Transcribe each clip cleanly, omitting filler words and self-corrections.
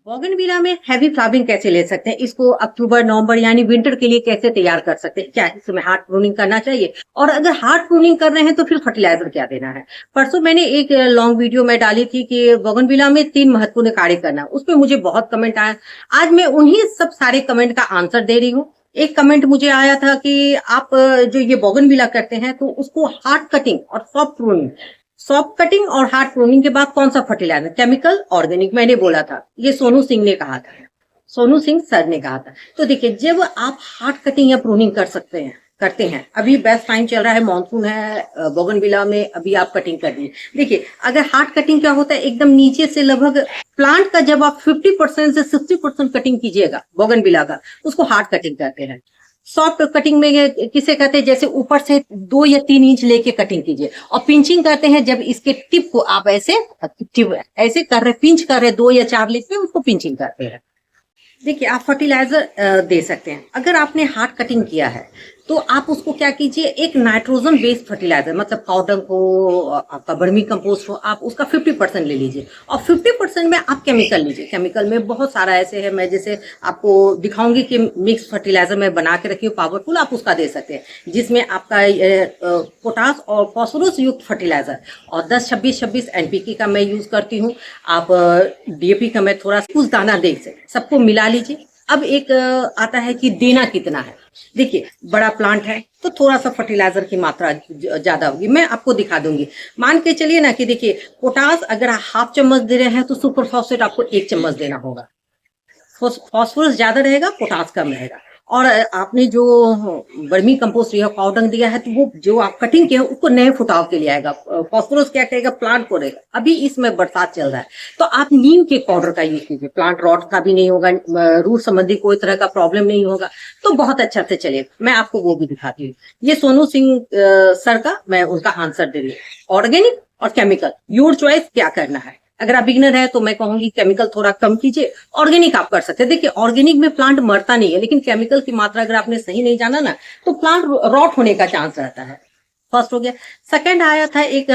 Bougainvillea में heavy flowering कैसे ले सकते हैं, इसको अक्टूबर नवंबर यानी विंटर के लिए कैसे तैयार कर सकते हैं, क्या इसमें हार्ड प्रूनिंग करना चाहिए, और अगर हार्ड प्रूनिंग कर रहे हैं तो फिर फर्टिलाइजर क्या देना है। परसों मैंने एक लॉन्ग वीडियो में डाली थी कि बोगनविला में 3 महत्वपूर्ण कार्य करना, उसमें मुझे बहुत कमेंट आया। आज मैं उन्हीं सब सारे कमेंट का आंसर दे रही हूँ। एक कमेंट मुझे आया था कि आप जो ये बोगनविला करते हैं तो उसको हार्ड कटिंग और सॉफ्ट कटिंग और हार्ड प्रूनिंग के बाद कौन सा फर्टिलाइजर, केमिकल ऑर्गेनिक, मैंने बोला था, ये सोनू सिंह ने कहा था, सोनू सिंह सर ने कहा था। तो देखिए, जब आप हार्ड कटिंग या प्रूनिंग करते हैं, अभी बेस्ट टाइम चल रहा है, मानसून है, बोगनविला में अभी आप कटिंग कर दिए। देखिए, अगर हार्ड कटिंग क्या होता है, एकदम नीचे से लगभग प्लांट का जब आप 50% से 60% कटिंग कीजिएगा बोगनविला का, उसको हार्ड कटिंग करते हैं। सॉफ्ट कटिंग में किसे कहते हैं, जैसे ऊपर से 2 या 3 इंच लेके कटिंग कीजिए, और पिंचिंग करते हैं जब इसके टिप को आप ऐसे कर रहे, पिंच कर रहे 2 या 4 लेके उसको पिंचिंग करते हैं। देखिए, आप फर्टिलाइजर दे सकते हैं। अगर आपने हार्ड कटिंग किया है तो आप उसको क्या कीजिए, एक नाइट्रोजन बेस्ड फर्टिलाइजर, मतलब काउडंग हो, आपका वर्मी कंपोस्ट हो, आप उसका 50% ले लीजिए, और 50% में आप केमिकल लीजिए। केमिकल में बहुत सारा ऐसे है, मैं जैसे आपको दिखाऊंगी कि मिक्स फर्टिलाइजर मैं बना के रखी हूँ पावरफुल, आप उसका दे सकते हैं, जिसमें आपका पोटास और फॉस्फोरस युक्त फर्टिलाइजर, और 10-26-26 एनपीके का मैं यूज करती हूँ। आप डीएपी का मैं थोड़ा कुछ दाना दे सकते, सबको मिला लीजिए। अब एक आता है कि देना कितना है। देखिए, बड़ा प्लांट है तो थोड़ा सा फर्टिलाइजर की मात्रा ज्यादा होगी, मैं आपको दिखा दूंगी। मान के चलिए ना कि देखिए, पोटास अगर हाफ चम्मच दे रहे हैं तो सुपर फॉस्फेट आपको 1 चम्मच देना होगा। फॉस्फोरस ज्यादा रहेगा, पोटास कम रहेगा। और आपने जो वर्मी कंपोस्ट या काउडंग दिया है, तो वो जो आप कटिंग किया है उसको नए फुटाव के लिए आएगा। फॉस्फोरस क्या करेगा, प्लांट को रहेगा। अभी इसमें बरसात चल रहा है तो आप नीम के पाउडर का यूज कीजिए, प्लांट रॉट का भी नहीं होगा, रूट संबंधी कोई तरह का प्रॉब्लम नहीं होगा, तो बहुत अच्छा से चलेगा। मैं आपको वो भी दिखाती हूँ। ये सोनू सिंह सर का मैं उनका आंसर दे रही हूँ। ऑर्गेनिक और केमिकल, योर चॉइस, क्या करना है। अगर आप बिगिनर है तो मैं कहूंगी केमिकल थोड़ा कम कीजिए, ऑर्गेनिक आप कर सकते हैं। देखिए, ऑर्गेनिक में प्लांट मरता नहीं है, लेकिन केमिकल की मात्रा अगर आपने सही नहीं जाना ना, तो प्लांट रॉट होने का चांस रहता है। फर्स्ट हो गया। सेकंड आया था एक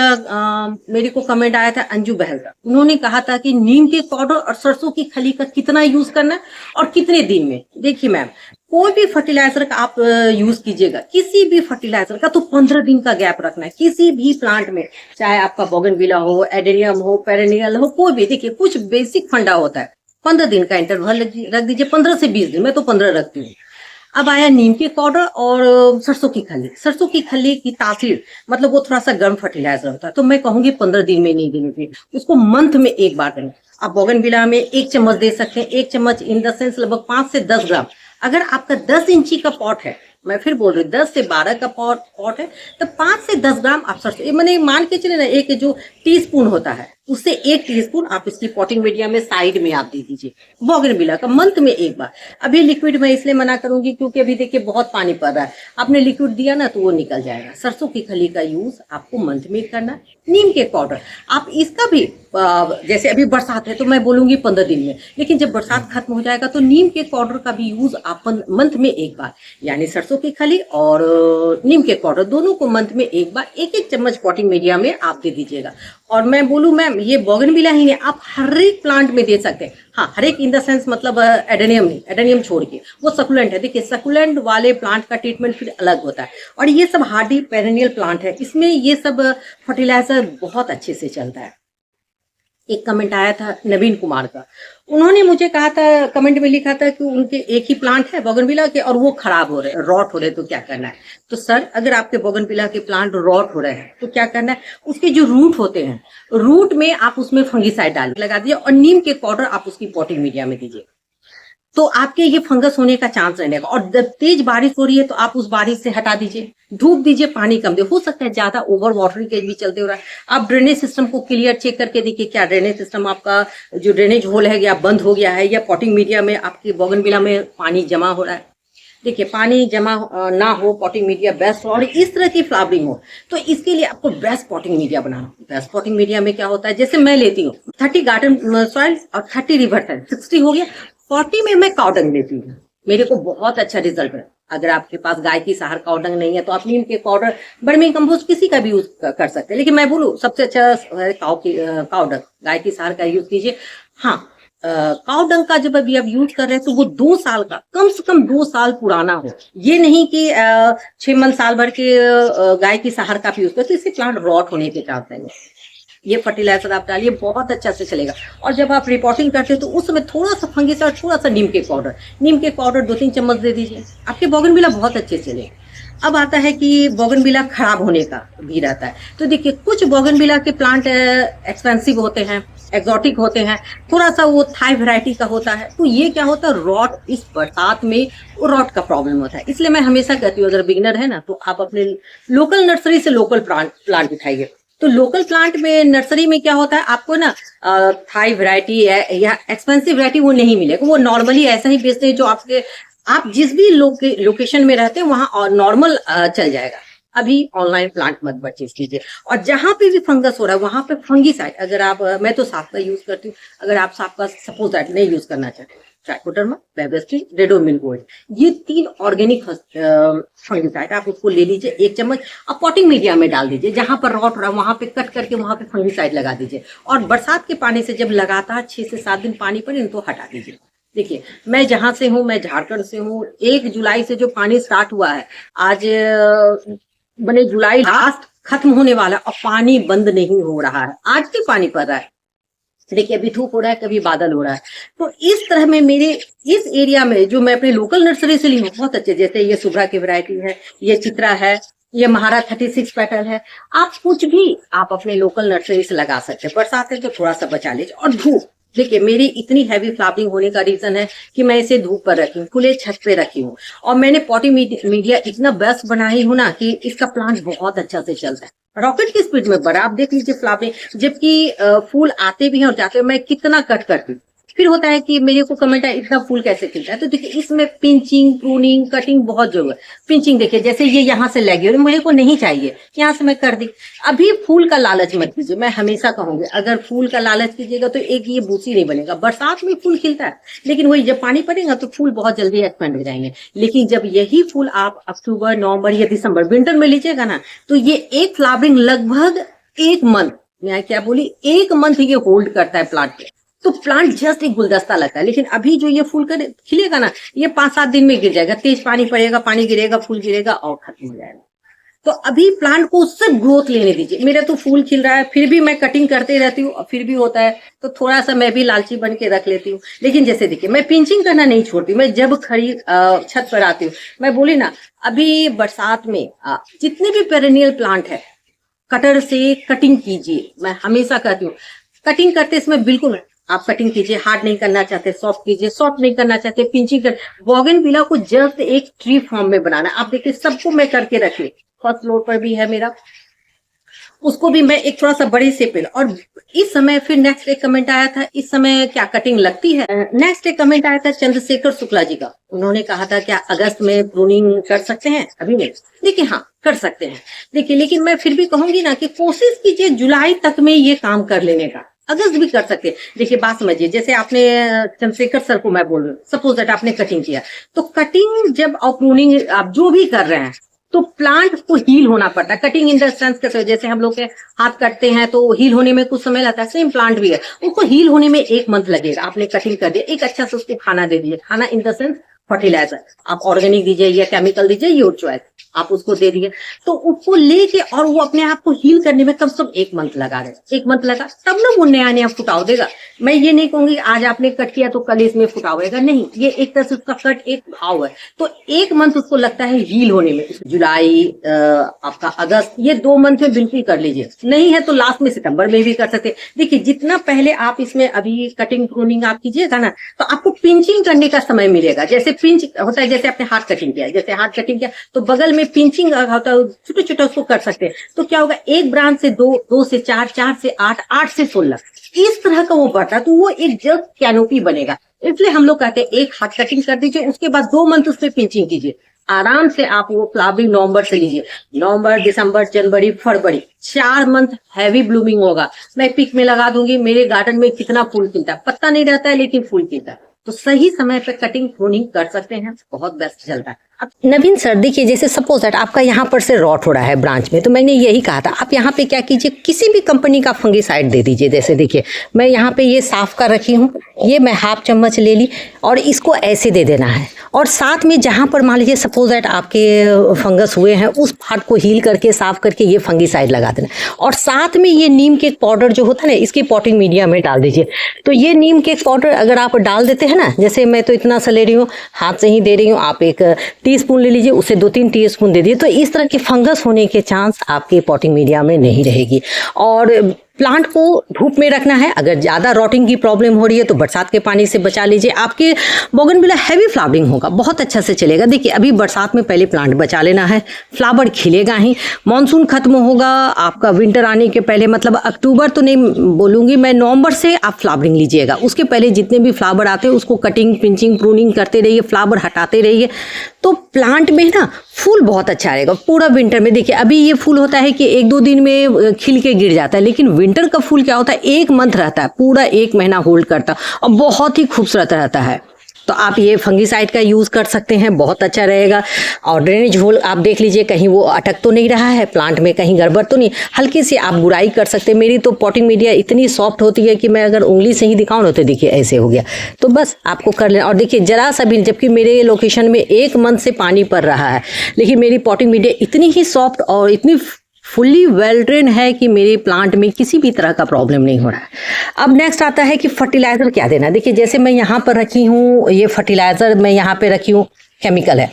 मेरे को कमेंट आया था अंजू बहल का। उन्होंने कहा था कि नीम के पाउडर और सरसों की खली का कितना यूज करना है और कितने दिन में। देखिए मैम, कोई भी फर्टिलाइजर का आप यूज कीजिएगा, किसी भी फर्टिलाइजर का, तो 15 दिन का गैप रखना है किसी भी प्लांट में, चाहे आपका बोगनविला हो, एडेनियम हो, पेरेनियल हो, कोई भी। देखिए, कुछ बेसिक फंडा होता है, 15 दिन का इंटरवल रख दीजिए, 15 से 20 दिन, मैं तो 15 रखती हूँ। अब आया नीम के पाउडर और सरसों की खली। सरसों की खली की तासीर, मतलब वो थोड़ा सा गर्म फर्टिलाइजर होता है, तो मैं कहूंगी 15 दिन में नहीं देनी चाहिए, उसको मंथ में एक बार दें। आप बोगनविला में 1 चम्मच दे सकते हैं, 1 चम्मच इन द सेंस लगभग 5 से 10 ग्राम। अगर आपका 10 इंची का पॉट है, मैं फिर बोल रही हूँ 10 से 12 का पॉट है, तो 5 से 10 ग्राम आप सरसों, मैंने मान के चले ना, एक जो टीस्पून होता है उससे 1 टीस्पून आप इसकी पॉटिंग मीडिया में साइड में आप दे दीजिए, बोगनविला का मंथ में एक बार। अभी लिक्विड मैं इसलिए मना करूंगी क्योंकि अभी देखिए बहुत पानी पड़ रहा है, आपने लिक्विड दिया ना तो वो निकल जाएगा। सरसों की खली का यूज आपको मंथ में करना। नीम के पाउडर आप इसका भी जैसे अभी बरसात है तो मैं बोलूंगी 15 दिन में, लेकिन जब बरसात खत्म हो जाएगा तो नीम के पाउडर का भी यूज आप मंथ में एक बार, यानी सरसों की खली और नीम के पाउडर दोनों को मंथ में एक बार 1-1 चम्मच पॉटिंग मीडिया में आप दे दीजिएगा। और मैं बोलूं मैम, ये बोगनविला ही नहीं, आप हर एक प्लांट में दे सकते हैं। हाँ, हर एक इन द सेंस मतलब एडेनियम नहीं, एडेनियम छोड़ के, वो सकुलेंट है। देखिए, सकुलेंट वाले प्लांट का ट्रीटमेंट फिर अलग होता है, और ये सब हार्डी पेरेनियल प्लांट है, इसमें ये सब फर्टिलाइजर बहुत अच्छे से चलता है। एक कमेंट आया था नवीन कुमार का, उन्होंने मुझे कहा था, कमेंट में लिखा था कि उनके एक ही प्लांट है बोगनविला के और वो खराब हो रहे हैं, रॉट हो रहे हैं, तो क्या करना है। तो सर, अगर आपके बोगनविला के प्लांट रॉट हो रहे हैं तो क्या करना है, उसके जो रूट होते हैं, रूट में आप उसमें फंगिसाइड लगा दीजिए, और नीम के पाउडर आप उसकी पॉटिंग मीडिया में दीजिए, तो आपके ये फंगस होने का चांस रहेगा। और जब तेज बारिश हो रही है तो आप उस बारिश से हटा दीजिए, धूप दीजिए, पानी कम दे। हो सकता है ज्यादा ओवर वाटरिंग के भी चलते हो रहा है। आप ड्रेनेज सिस्टम को क्लियर चेक करके देखिए, क्या ड्रेनेज सिस्टम आपका जो ड्रेनेज होल है या बंद हो गया है, या पॉटिंग मीडिया में आपकी बोगनविला में पानी जमा हो रहा है। देखिए, पानी जमा ना हो, पॉटिंग मीडिया बेस्ट हो, और इस तरह की फ्लावरिंग हो, तो इसके लिए आपको बेस्ट पॉटिंग मीडिया बनाना। बेस्ट पॉटिंग मीडिया में क्या होता है, जैसे मैं लेती हूँ 30 गार्डन सॉइल और 30 रिवर सॉइल, 60 हो गया, 40 में मैं काउडंग लेती हूँ, मेरे को बहुत अच्छा रिजल्ट है। अगर आपके पास गाय की साहर काउडंग नहीं है तो आप नीम के पाउडर, वर्मी कंपोस्ट किसी का भी यूज कर सकते हैं, लेकिन मैं बोलूँ सबसे अच्छा काउडंग, गाय की साहर का यूज कीजिए। हाँ, काउ डंग का जब अभी आप यूज कर रहे हैं तो वो 2 साल का, कम से कम 2 साल पुराना हो। ये नहीं कि 6 मंथ साल भर के गाय की साहर का यूज करते, तो इससे प्लांट रॉट होने के चांस है। ये फर्टिलाइजर आप डालिए, बहुत अच्छा से चलेगा। और जब आप रिपोर्टिंग करते हैं तो उस समय थोड़ा सा फंगिसाइड, थोड़ा सा नीम के पाउडर 2-3 चम्मच दे दीजिए, आपके बोगनविला बहुत अच्छे चले। अब आता है कि बोगनविला खराब होने का भी रहता है। तो देखिए, कुछ बोगनविला के प्लांट एक्सपेंसिव होते हैं, एक्सोटिक होते हैं, थोड़ा सा वो थाई वैरायटी का होता है, तो ये क्या होता है, रॉट, इस बरसात में वो रॉट का प्रॉब्लम होता है। इसलिए मैं हमेशा कहती हूँ, अगर बिगिनर है ना, तो आप अपने लोकल नर्सरी से लोकल प्लांट उठाइए। तो लोकल प्लांट में, नर्सरी में क्या होता है, आपको ना थाई वैरायटी या एक्सपेंसिव वैरायटी वो नहीं मिलेगा। वो नॉर्मली ऐसा ही बेचते हैं जो आप जिस भी लोकेशन में रहते हैं वहां नॉर्मल चल जाएगा। अभी ऑनलाइन प्लांट मत परचेज कीजिए। और जहां पे भी फंगस हो रहा है वहां पे फंगीसाइड, अगर आप, मैं तो साफ का यूज करती हूँ, अगर आप साफ का सपोज दैट नहीं यूज करना चाहते, ट्राइकोडर्मा, बेबिस्टिन, रेडोमिल गोल्ड, ये 3 ऑर्गेनिक फंगीसाइड आप उसको ले लीजिए, 1 चम्मच, अब पॉटिंग मीडिया में डाल दीजिए। जहां पर रॉट रहा वहां पे कट करके वहां पे फंगीसाइड लगा दीजिए। और बरसात के पानी से जब लगातार 6 से 7 दिन पानी पड़े इनको हटा दीजिए। देखिए, मैं जहां से हूँ, मैं झारखंड से हूँ, 1 जुलाई से जो पानी स्टार्ट हुआ है, आज मैंने जुलाई लास्ट खत्म होने वाला और पानी बंद नहीं हो रहा है, आज भी पानी पड़ रहा है। देखिए, अभी धूप हो रहा है, कभी बादल हो रहा है। तो इस तरह में मेरे इस एरिया में जो मैं अपने लोकल नर्सरी से ली हूँ, बहुत अच्छे, जैसे ये शुभ्रा की वैरायटी है, ये चित्रा है, ये महारा 36 पेटल है, आप कुछ भी आप अपने लोकल नर्सरी से लगा सकते हैं। बरसात है तो थोड़ा सा बचा लीजिए। और धूप, देखिए, मेरी इतनी हैवी फ्लावरिंग होने का रीजन है कि मैं इसे धूप पर रखी हूँ, खुले छत पे रखी हूँ, और मैंने पॉटिंग मीडिया इतना बेस्ट बनाई हूँ ना कि इसका प्लांट बहुत अच्छा से चलता है, रॉकेट की स्पीड में बढ़ा। आप देख लीजिए फ्लावरिंग, जबकि फूल आते भी हैं और जाते हैं, मैं कितना कट करती हूँ। फिर होता है कि मेरे को कमेंट है, इतना फूल कैसे खिलता है। तो देखिए, इसमें पिंचिंग, प्रूनिंग, कटिंग बहुत जरूरत है। पिंचिंग देखिए, जैसे ये यहाँ से लगी और मेरे को नहीं चाहिए, यहाँ से मैं कर दी। अभी फूल का लालच मत कीजिए, मैं हमेशा कहूंगी, अगर फूल का लालच कीजिएगा तो एक ये बूसी नहीं बनेगा। बरसात में फूल खिलता है, लेकिन वही जब पानी पड़ेगा तो फूल बहुत जल्दी एक्सपेंड हो जाएंगे। लेकिन जब यही फूल आप अक्टूबर, नवंबर या दिसंबर, विंटर में लीजिएगा ना, तो ये एक फ्लावरिंग लगभग 1 मंथ, मैं क्या बोली, 1 मंथ ये होल्ड करता है प्लांट पे। तो प्लांट जस्ट एक गुलदस्ता लगता है। लेकिन अभी जो ये फूल खिलेगा ना, ये 5-7 दिन में गिर जाएगा, तेज पानी पड़ेगा, पानी गिरेगा, फूल गिरेगा और खत्म हो जाएगा। तो अभी प्लांट को उससे ग्रोथ लेने दीजिए। मेरा तो फूल खिल रहा है, फिर भी मैं कटिंग करते रहती हूँ, और फिर भी होता है तो थोड़ा सा मैं भी लालची बन के रख लेती हूँ। लेकिन जैसे देखिए, मैं पिंचिंग करना नहीं छोड़ती। मैं जब खड़ी छत पर आती हूँ, मैं बोली ना, अभी बरसात में जितने भी पेरेनियल प्लांट है, कटर से कटिंग कीजिए। मैं हमेशा कहती हूँ, कटिंग करते इसमें बिल्कुल आप कटिंग कीजिए, हार्ड नहीं करना चाहते सॉफ्ट कीजिए, सॉफ्ट नहीं करना चाहते पिंचिंग कर। बोगनविला को जस्ट एक ट्री फॉर्म में बनाना। आप देखिए, सबको मैं करके रखी, फर्स्ट फ्लोर पर भी है मेरा, उसको भी मैं एक थोड़ा सा बड़े से पेड़। और इस समय फिर नेक्स्ट एक कमेंट आया था, इस समय क्या कटिंग लगती है। नेक्स्ट एक कमेंट आया था चंद्रशेखर शुक्ला जी का, उन्होंने कहा था क्या अगस्त में प्रूनिंग कर सकते हैं। अभी नहीं, देखिए हाँ कर सकते हैं। देखिए, लेकिन मैं फिर भी कहूंगी ना कि कोशिश कीजिए जुलाई तक में ये काम कर लेने का। अगस्त भी कर सकते हैं। देखिए, बात समझिए, जैसे आपने चंद्रशेखर सर को मैं बोल रही हूँ, सपोज दैट आपने कटिंग किया, तो कटिंग जब और प्रूनिंग आप जो भी कर रहे हैं, तो प्लांट को हील होना पड़ता है। कटिंग इन द सेंस कैसे, जैसे हम लोग के हाथ कटते हैं तो हील होने में कुछ समय लगता है, सेम प्लांट भी है, उसको हील होने में 1 मंथ लगेगा। आपने कटिंग कर दिया, एक अच्छा से उसको खाना दे दीजिए, खाना इन द सेंस फर्टिलाइजर, आप ऑर्गेनिक दीजिए या केमिकल दीजिए, योर चॉइस, आप उसको दे दिए, तो उसको लेके और वो अपने आप को हील करने में कम से कम 1 मंथ लगा रहे। 1 मंथ लगा तब ना वो नया फुटाव देगा। मैं ये नहीं कहूंगी आज आपने कट किया तो कल इसमें फुटाव होगा, नहीं, ये एक तरह से उसका कट एक भाव है। तो 1 मंथ उसको लगता है हील होने में। जुलाई, आपका अगस्त, ये 2 मंथ में बिल्कुल कर लीजिए, नहीं है तो लास्ट में सितंबर में भी कर सकते। देखिए, जितना पहले आप इसमें अभी कटिंग प्रूनिंग आप कीजिएगा ना, तो आपको पिंचिंग करने का समय मिलेगा। जैसे पिंच होता है, जैसे आपने हाथ कटिंग किया, जैसे हाथ कटिंग किया तो बगल में पिंचिंग होता है, छोटे छोटे उसको कर सकते हैं। तो क्या होगा, 1 ब्रांच से 2, 2 से 4, 4 से 8, 8 से 16, इस तरह का वो बढ़ता है, तो वो एक जस्ट कैनोपी बनेगा। इसलिए हम लोग कहते हैं एक हाथ कटिंग कर दीजिए, उसके बाद 2 मंथ उस पर पिंचिंग कीजिए, आराम से आप वो फ्लावरिंग नवंबर से लीजिए। नवंबर, दिसंबर, जनवरी, फरवरी, 4 मंथ हैवी ब्लूमिंग होगा। मैं पिक में लगा दूंगी, मेरे गार्डन में कितना फूल खिलता है, पत्ता नहीं रहता है लेकिन फूल खिलता है। तो सही समय पे कटिंग प्रूनिंग कर सकते हैं, बहुत बेस्ट चलता है। अब नवीन सर देखिए, जैसे सपोज दैट आपका यहाँ पर से रॉट हो रहा है ब्रांच में, तो मैंने यही कहा था आप यहाँ पे क्या कीजिए, किसी भी कंपनी का फंगिसाइड दे दीजिए। जैसे देखिए मैं यहाँ पे ये साफ कर रखी हूँ, ये मैं हाफ चम्मच ले ली और इसको ऐसे दे देना है। और साथ में जहाँ पर मान लीजिए सपोज दैट आपके फंगस हुए हैं उस पार्ट को हील करके साफ करके ये फंगिसाइड लगा देना। और साथ में ये नीम के पाउडर जो होता है ना, इसकी पॉटिंग मीडिया में डाल दीजिए। तो ये नीम के पाउडर अगर आप डाल देते हैं ना, जैसे मैं तो इतना सा ले रही हूँ, हाथ से ही दे रही हूँ, आप 1 टीस्पून ले लीजिए, उससे 2-3 टीस्पून दे दीजिए। तो इस तरह के फंगस होने के चांस आपके पॉटिंग मीडिया में नहीं रहेगी। और प्लांट को धूप में रखना है। अगर ज़्यादा रॉटिंग की प्रॉब्लम हो रही है तो बरसात के पानी से बचा लीजिए। आपके बोगनविला हैवी फ्लावरिंग होगा, बहुत अच्छा से चलेगा। देखिए अभी बरसात में पहले प्लांट बचा लेना है, फ्लावर खिलेगा ही। मॉनसून खत्म होगा आपका, विंटर आने के पहले, मतलब अक्टूबर तो नहीं बोलूँगी मैं, नवंबर से आप फ्लावरिंग लीजिएगा। उसके पहले जितने भी फ्लावर आते हैं उसको कटिंग, पिंचिंग, प्रूनिंग करते रहिए, फ्लावर हटाते रहिए। तो प्लांट में ना फूल बहुत अच्छा रहेगा पूरा विंटर में। देखिए अभी ये फूल होता है कि 1-2 दिन में खिल के गिर जाता है, लेकिन विंटर का फूल क्या होता है, 1 मंथ रहता है, पूरा 1 महीना होल्ड करता है और बहुत ही खूबसूरत रहता है। तो आप ये फंगिसाइड का यूज़ कर सकते हैं, बहुत अच्छा रहेगा। और ड्रेनेज होल आप देख लीजिए, कहीं वो अटक तो नहीं रहा है प्लांट में, कहीं गड़बड़ तो नहीं, हल्की सी आप गुड़ाई कर सकते हैं। मेरी तो पॉटिंग मीडिया इतनी सॉफ्ट होती है कि मैं अगर उंगली से ही दिखाऊँ ना तो देखिए ऐसे हो गया। तो बस आपको कर लेना। और देखिए जरा सा भी, जबकि मेरे लोकेशन में 1 मंथ से पानी पड़ रहा है, लेकिन मेरी पॉटिंग मीडिया इतनी ही सॉफ्ट और इतनी फुल्ली वेल ट्रेन है कि मेरे प्लांट में किसी भी तरह का प्रॉब्लम नहीं हो रहा है। अब नेक्स्ट आता है कि फर्टिलाइज़र क्या देना। देखिए जैसे मैं यहाँ पर रखी हूँ, ये फर्टिलाइज़र मैं यहाँ पे रखी हूँ, केमिकल है।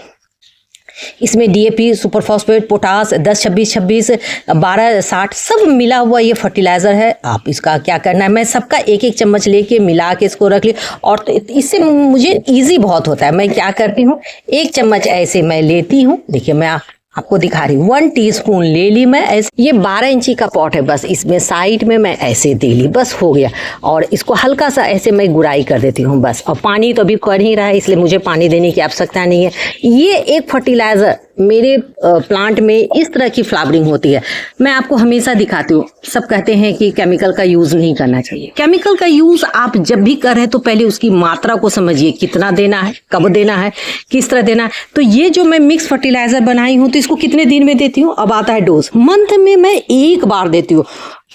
इसमें DAP, सुपर फॉस्फेट, पोटास, 10-26-26, 12-60 सब मिला हुआ ये फर्टिलाइज़र है। आप इसका क्या करना है, मैं सबका 1-1 चम्मच लेके मिला के इसको रख ली। और तो इससे मुझे ईजी बहुत होता है। मैं क्या करती हूँ, 1 चम्मच ऐसे मैं लेती हूँ, देखिए मैं आपको दिखा रही हूँ, 1 टीस्पून ले ली मैं ऐसे। ये 12 इंची का पॉट है, बस इसमें साइड में मैं ऐसे दे ली, बस हो गया। और इसको हल्का सा ऐसे मैं गुड़ाई कर देती हूँ बस। और पानी तो अभी कर ही रहा है, इसलिए मुझे पानी देने की आवश्यकता नहीं है। ये एक फर्टिलाइज़र मेरे प्लांट में इस तरह की फ्लावरिंग होती है। मैं आपको हमेशा दिखाती हूँ। सब कहते हैं कि केमिकल का यूज़ नहीं करना चाहिए। केमिकल का यूज़ आप जब भी कर रहे हैं तो पहले उसकी मात्रा को समझिए, कितना देना है, कब देना है, किस तरह देना है। तो ये जो मैं मिक्स फर्टिलाइज़र बनाई हूँ तो इसको कितने दिन में देती हूँ, अब आता है डोज। मंथ में मैं 1 बार देती हूँ।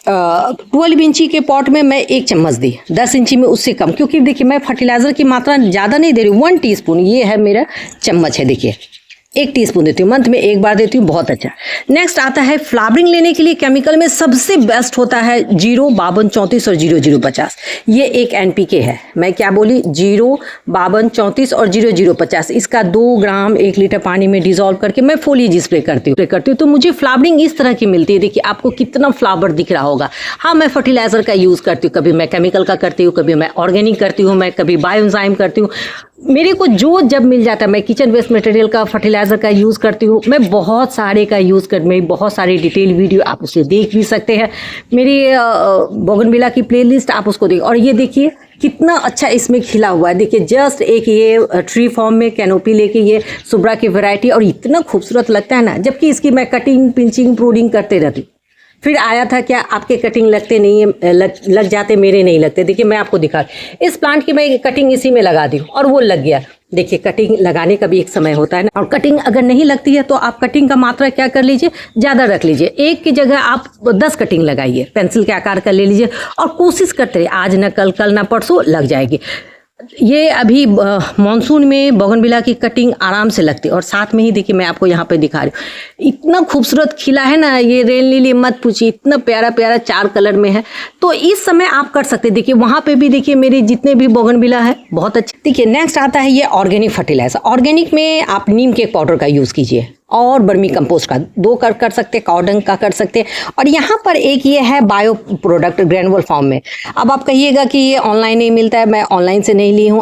12 इंची के पॉट में मैं 1 चम्मच दी, 10 इंची में उससे कम, क्योंकि देखिए मैं फर्टिलाइज़र की मात्रा ज़्यादा नहीं दे रही हूँ। 1 टीस्पून, ये है मेरा चम्मच है, देखिए 1 टीस्पून देती हूँ, मंथ में 1 बार देती हूँ, बहुत अच्छा। नेक्स्ट आता है फ्लावरिंग लेने के लिए केमिकल में सबसे बेस्ट होता है 0, 52, 34 और 00, 50। ये एक NPK है, मैं क्या बोली, 0, 52, 34 और 00, 50। इसका 2 ग्राम 1 लीटर पानी में डिजोल्व करके मैं फोलिएज स्प्रे करती हूँ। तो मुझे फ्लावरिंग इस तरह की मिलती है। देखिए आपको कितना फ्लावर दिख रहा होगा। हाँ, मैं फर्टिलाइज़र का यूज़ करती हूँ, कभी मैं केमिकल का करती हूँ, कभी मैं ऑर्गेनिक करती हूँ, मैं कभी बायोएंजाइम करती हूँ। मेरे को जो जब मिल जाता है, मैं किचन वेस्ट मटेरियल का फर्टिलाइज़र का यूज़ करती हूँ, मैं बहुत सारे का यूज़ कर, मेरी बहुत सारी डिटेल वीडियो आप उसे देख भी सकते हैं। मेरी बोगनविला की प्लेलिस्ट आप उसको देख। और ये देखिए कितना अच्छा इसमें खिला हुआ है। देखिए जस्ट एक ये ट्री फॉर्म में कैनोपी लेके ये सुब्रा की वैरायटी, और इतना खूबसूरत लगता है ना, जबकि इसकी मैं कटिंग, पिंचिंग, प्रूनिंग करते रहती। फिर आया था क्या, आपके कटिंग लगते नहीं है, लग जाते, मेरे नहीं लगते। देखिए मैं आपको दिखा, इस प्लांट की मैं कटिंग इसी में लगा दी और वो लग गया। देखिए कटिंग लगाने का भी एक समय होता है ना। और कटिंग अगर नहीं लगती है तो आप कटिंग का मात्रा क्या कर लीजिए, ज़्यादा रख लीजिए। 1 की जगह आप 10 कटिंग लगाइए, पेंसिल के आकार का ले लीजिए और कोशिश करते रहिए, आज न कल, कल न परसों लग जाएगी। ये अभी मॉनसून में बोगनविला की कटिंग आराम से लगती है। और साथ में ही देखिए मैं आपको यहाँ पे दिखा रही हूँ, इतना खूबसूरत खिला है ना ये रेन लिली, मत पूछिए, इतना प्यारा प्यारा 4 कलर में है। तो इस समय आप कर सकते हैं। देखिए वहाँ पे भी देखिए मेरे जितने भी बोगनविला है बहुत अच्छे। देखिए नेक्स्ट आता है ये ऑर्गेनिक फर्टिलाइजर। ऑर्गेनिक में आप नीम के पाउडर का यूज़ कीजिए और बर्मी कंपोस्ट का 2 कर सकते हैं, काउडंग का कर सकते हैं। और यहाँ पर एक ये है बायो प्रोडक्ट ग्रैनुअल फॉर्म में। अब आप कहिएगा कि ये ऑनलाइन नहीं मिलता है, मैं ऑनलाइन से नहीं ली हूँ,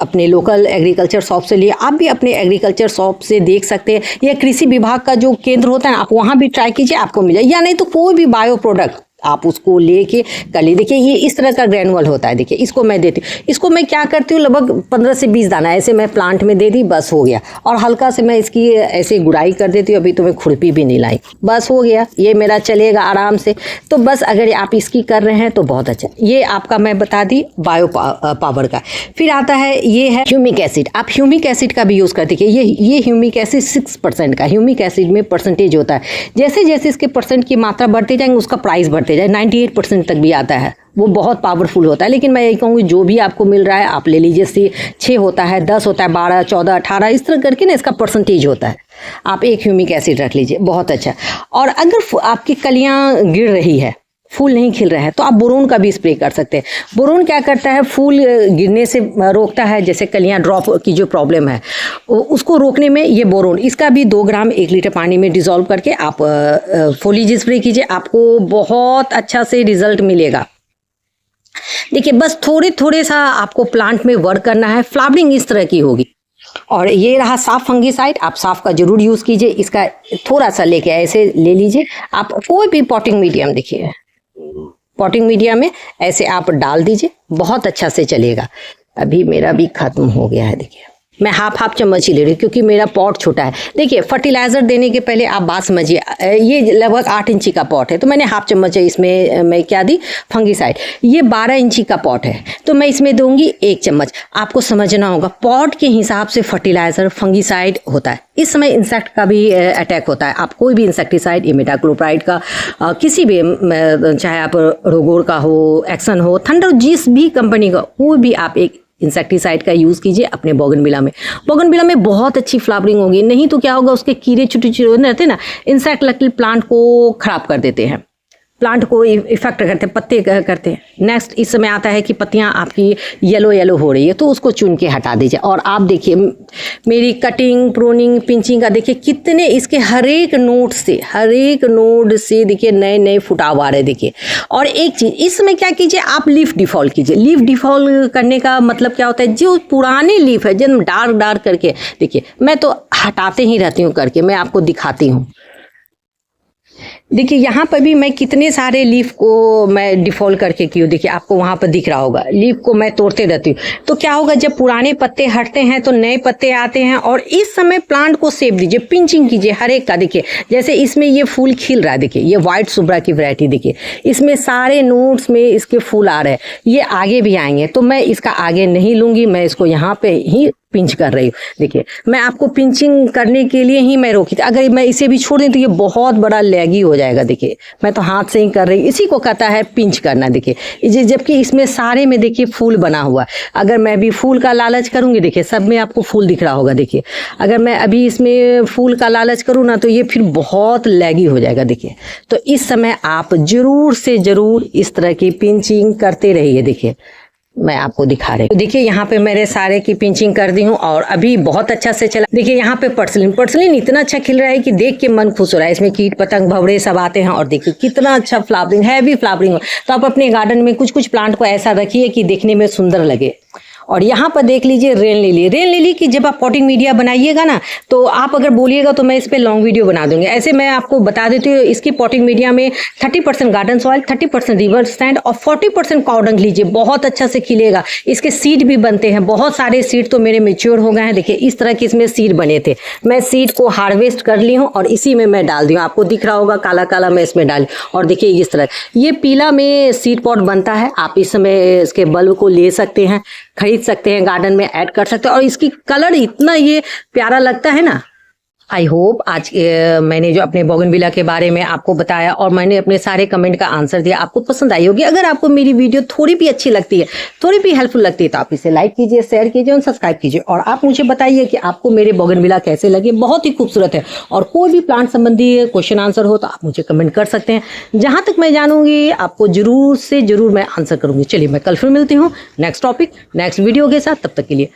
अपने लोकल एग्रीकल्चर शॉप से लिए। आप भी अपने एग्रीकल्चर शॉप से देख सकते हैं, या कृषि विभाग का जो केंद्र होता है ना, आप वहाँ भी ट्राई कीजिए, आपको मिल जाए। या नहीं तो कोई भी बायो प्रोडक्ट आप उसको लेके कर ली। देखिए ये इस तरह का ग्रैनुअल होता है। देखिए इसको मैं देती हूँ, इसको मैं क्या करती हूँ, लगभग 15 से 20 दाना ऐसे मैं प्लांट में दे दी, बस हो गया। और हल्का से मैं इसकी ऐसे गुड़ाई कर देती हूँ। अभी तो मैं खुरपी भी नहीं लाई, बस हो गया, ये मेरा चलेगा आराम से। तो बस अगर आप इसकी कर रहे हैं तो बहुत अच्छा। ये आपका मैं बता दी बायो पावर का। फिर आता है ये है ह्यूमिक एसिड। आप ह्यूमिक एसिड का भी यूज़ करते हैं। ये ह्यूमिक एसिड 6% का ह्यूमिक एसिड में परसेंटेज होता है। जैसे जैसे इसके परसेंट की मात्रा बढ़ते जाएंगे उसका प्राइस बढ़ते जाए, 98% तक भी आता है। वो बहुत पावरफुल होता है। लेकिन मैं यही कहूँगी जो भी आपको मिल रहा है आप ले लीजिए। 6 होता है, 10 होता है, 12, 14, 18 इस तरह करके ना इसका परसेंटेज होता है। आप एक ह्यूमिक एसिड रख लीजिए, बहुत अच्छा। और अगर आपकी कलियाँ गिर रही है, फूल नहीं खिल रहा है, तो आप बोरोन का भी स्प्रे कर सकते हैं। बोरोन क्या करता है, फूल गिरने से रोकता है। जैसे कलियां ड्रॉप की जो प्रॉब्लम है उसको रोकने में ये बोरोन, इसका भी 2 ग्राम 1 लीटर पानी में डिसॉल्व करके आप फोलिज स्प्रे कीजिए, आपको बहुत अच्छा से रिजल्ट मिलेगा। देखिए बस थोड़े थोड़े सा आपको प्लांट में वर्क करना है, फ्लावरिंग इस तरह की होगी। और ये रहा साफ फंगीसाइड, आप साफ का जरूर यूज़ कीजिए। इसका थोड़ा सा लेके ऐसे ले लीजिए, आप कोई भी पॉटिंग मीडियम, देखिए पॉटिंग मीडिया में ऐसे आप डाल दीजिए, बहुत अच्छा से चलेगा। अभी मेरा भी खत्म हो गया है। देखिए मैं हाफ चम्मच ही ले रही हूँ क्योंकि मेरा पॉट छोटा है। देखिए फर्टिलाइज़र देने के पहले आप बात समझिए, ये लगभग 8 इंची का पॉट है तो मैंने हाफ चम्मच इसमें मैं क्या दी, फंगीसाइड। ये 12 इंची का पॉट है तो मैं इसमें दूंगी 1 चम्मच। आपको समझना होगा पॉट के हिसाब से फर्टिलाइज़र फंगीसाइड होता है। इस समय इंसेक्ट का भी अटैक होता है। आप कोई भी इंसेक्टिसाइड, इमिडाक्लोप्राइड का, किसी भी, चाहे आप रोगोर का हो, एक्सन हो, थंडर, जिस भी कंपनी का कोई भी आप एक इंसेक्टिसाइड का यूज़ कीजिए अपने बोगनविला में। बोगनविला में बहुत अच्छी फ्लावरिंग होगी। नहीं तो क्या होगा, उसके कीड़े छोटे छोटे रहते हैं ना, इंसेक्ट लगते प्लांट को खराब कर देते हैं, प्लांट को इफेक्ट करते हैं, पत्ते करते हैं। नेक्स्ट इस समय आता है कि पत्तियां आपकी येलो येलो हो रही है तो उसको चुन के हटा दीजिए। और आप देखिए मेरी कटिंग, प्रूनिंग, पिंचिंग का देखिए कितने इसके हर एक नोड से देखिए नए नए फुटाव आ रहे। देखिए और एक चीज़ इस समय क्या कीजिए, आप लीफ डिफॉल कीजिए। लीफ डिफॉल करने का मतलब क्या होता है, जो पुराने लीफ है जब डार्क करके, देखिए मैं तो हटाते ही रहती हूँ करके, मैं आपको दिखाती हूँ। देखिए यहाँ पर भी मैं कितने सारे लीफ को मैं डिफॉल्ट करके की हूँ। देखिए आपको वहाँ पर दिख रहा होगा, लीफ को मैं तोड़ते रहती हूँ। तो क्या होगा, जब पुराने पत्ते हटते हैं तो नए पत्ते आते हैं। और इस समय प्लांट को सेव दीजिए, पिंचिंग कीजिए हर एक का। देखिए जैसे इसमें ये फूल खिल रहा है, देखिए ये व्हाइट सुब्रा की वैरायटी, देखिए इसमें सारे नोड्स में इसके फूल आ रहे हैं। ये आगे भी आएंगे तो मैं इसका आगे नहीं लूँगी, मैं इसको यहाँ पे ही पिंच कर रही हूँ। देखिए मैं आपको पिंचिंग करने के लिए ही मैं रोकी थी। अगर मैं इसे भी छोड़ दूँ तो ये बहुत बड़ा लैगी हो जाएगा। देखिए मैं तो हाथ से ही कर रही, इसी को कहता है पिंच करना। देखिए जबकि इसमें सारे में देखिए फूल बना हुआ। अगर मैं भी फूल का लालच करूँगी, देखिए सब में आपको फूल दिख रहा होगा। देखिए अगर मैं अभी इसमें फूल का लालच करूँ ना तो ये फिर बहुत लैगी हो जाएगा। देखिए तो इस समय आप जरूर से जरूर इस तरह की पिंचिंग करते रहिए। देखिए मैं आपको दिखा रही हूँ। देखिए यहाँ पे मेरे सारे की पिंचिंग कर दी हूँ और अभी बहुत अच्छा से चला। देखिए यहाँ पे पर्सलिन इतना अच्छा खिल रहा है कि देख के मन खुश हो रहा है। इसमें कीट पतंग भवरे सब आते हैं और देखिए कितना अच्छा फ्लावरिंग, हैवी फ्लावरिंग हो। तो आप अपने गार्डन में कुछ प्लांट को ऐसा रखिए कि देखने में सुंदर लगे। और यहाँ पर देख लीजिए रेन लिली की जब आप पॉटिंग मीडिया बनाइएगा ना तो आप अगर बोलिएगा तो मैं इस पे लॉन्ग वीडियो बना दूंगी। ऐसे मैं आपको बता देती हूँ, इसकी पॉटिंग मीडिया में 30% गार्डन सॉइल, 30% रिवर सैंड और 40% काउडंग लीजिए, बहुत अच्छा से खिलेगा। इसके सीड भी बनते हैं, बहुत सारे सीड तो मेरे मेच्योर हो गए हैं। देखिए इस तरह के इसमें सीड बने थे, मैं सीड को हार्वेस्ट कर ली हूँ और इसी में मैं डाल दी हूँ। आपको दिख रहा होगा काला काला मैं इसमें डाली। और देखिए इस तरह ये पीला में सीड पॉट बनता है। आप इस समय इसके बल्ब को ले सकते हैं, खरीद सकते हैं, गार्डन में ऐड कर सकते हैं। और इसकी कलर इतना ये प्यारा लगता है ना। आई होप आज मैंने जो अपने बोगनविला के बारे में आपको बताया और मैंने अपने सारे कमेंट का आंसर दिया, आपको पसंद आई होगी। अगर आपको मेरी वीडियो थोड़ी भी अच्छी लगती है, थोड़ी भी हेल्पफुल लगती है तो आप इसे लाइक कीजिए, शेयर कीजिए और सब्सक्राइब कीजिए। और आप मुझे बताइए कि आपको मेरे बोगनविला कैसे लगे, बहुत ही खूबसूरत है। और कोई भी प्लांट संबंधी क्वेश्चन आंसर हो तो आप मुझे कमेंट कर सकते हैं। जहाँ तक मैं जानूंगी आपको जरूर से जरूर मैं आंसर करूंगी। चलिए मैं कल फिर मिलती हूँ नेक्स्ट टॉपिक, नेक्स्ट वीडियो के साथ। तब तक के लिए